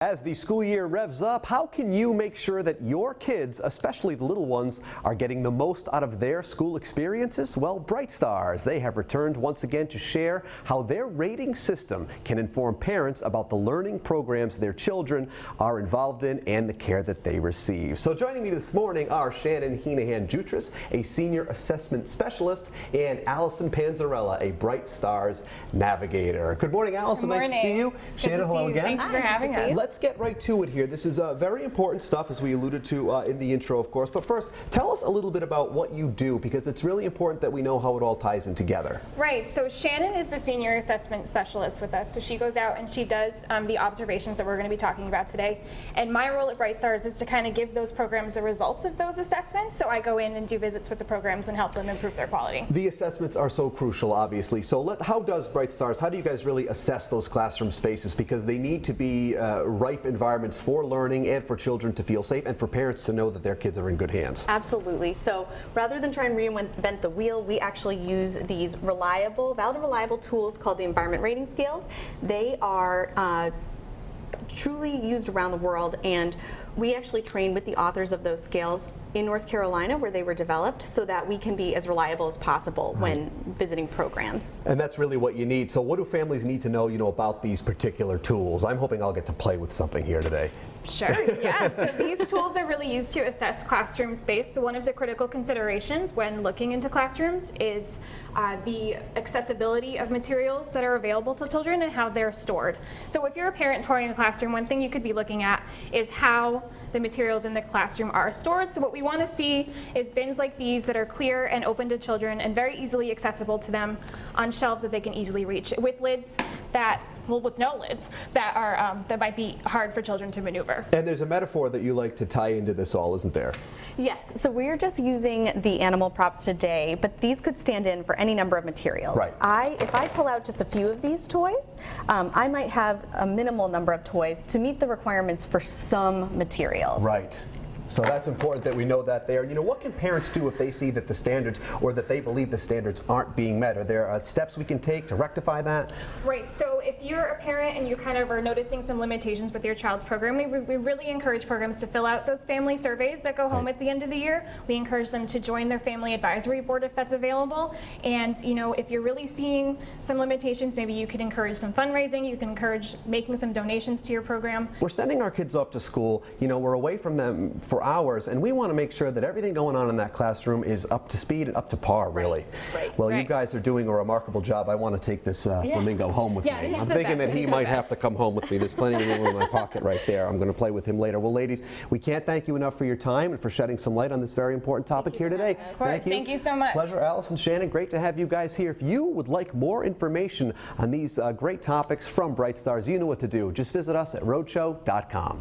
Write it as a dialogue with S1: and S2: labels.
S1: As the school year revs up, how can you make sure that your kids, especially the little ones, are getting the most out of their school experiences? Well, Bright Stars, they have returned once again to share how their rating system can inform parents about the learning programs their children are involved in and the care that they receive. So joining me this morning are Shannon Heenahan-Jutras, a senior assessment specialist, and Allison Panzarella, a Bright Stars navigator. Good morning, Allison.
S2: Good morning.
S1: Nice to see you. Shannon, hello again.
S2: Thank you for having us.
S1: Let's get right to it here. This is very important stuff, as we alluded to in the intro, of course. But first, tell us a little bit about what you do, because it's really important that we know how it all ties in together.
S2: Right. So Shannon is the senior assessment specialist with us. So she goes out and she does the observations that we're going to be talking about today. And my role at Bright Stars is to kind of give those programs the results of those assessments. So I go in and do visits with the programs and help them improve their quality.
S1: The assessments are so crucial, obviously. So how does Bright Stars, how do you guys really assess those classroom spaces? Because they need to be ripe environments for learning and for children to feel safe and for parents to know that their kids are in good hands.
S3: Absolutely. So rather than try and reinvent the wheel, we actually use these valid and reliable tools called the environment rating scales. They are truly used around the world, and we actually train with the authors of those scales in North Carolina, where they were developed, so that we can be as reliable as possible when visiting programs.
S1: And that's really what you need. So what do families need to know, about these particular tools? I'm hoping I'll get to play with something here today.
S2: Sure, yeah. So these tools are really used to assess classroom space. So one of the critical considerations when looking into classrooms is the accessibility of materials that are available to children and how they're stored. So if you're a parent touring a classroom, one thing you could be looking at is how the materials in the classroom are stored. So what we want to see is bins like these that are clear and open to children and very easily accessible to them on shelves that they can easily reach, with lids that, well, with no lids, that are that might be hard for children to maneuver.
S1: And there's a metaphor that you like to tie into this all, isn't there?
S3: Yes, so we're just using the animal props today, but these could stand in for any number of materials.
S1: Right.
S3: If I pull out just a few of these toys, I might have a minimal number of toys to meet the requirements for some materials.
S1: Right. So that's important that we know that there. What can parents do if they see that the standards, or that they believe the standards aren't being met? Are there steps we can take to rectify that?
S2: Right, so if you're a parent and you kind of are noticing some limitations with your child's program, we really encourage programs to fill out those family surveys that go home at the end of the year. We encourage them to join their family advisory board if that's available. And if you're really seeing some limitations, maybe you could encourage some fundraising, you can encourage making some donations to your program.
S1: We're sending our kids off to school, we're away from them for hours, and we want to make sure that everything going on in that classroom is up to speed and up to par, really.
S3: Right.
S1: Well, you guys are doing a remarkable job. I want to take this flamingo home with me.
S2: He's
S1: I'm
S2: the
S1: thinking
S2: best.
S1: that he
S2: He's the
S1: might have to
S2: best.
S1: come home with me. There's plenty of room in my pocket right there. I'm going to play with him later. Well, ladies, we can't thank you enough for your time and for shedding some light on this very important topic here today.
S2: Of course. Thank you so much.
S1: Pleasure, Allison, Shannon. Great to have you guys here. If you would like more information on these great topics from Bright Stars, you know what to do. Just visit us at roadshow.com.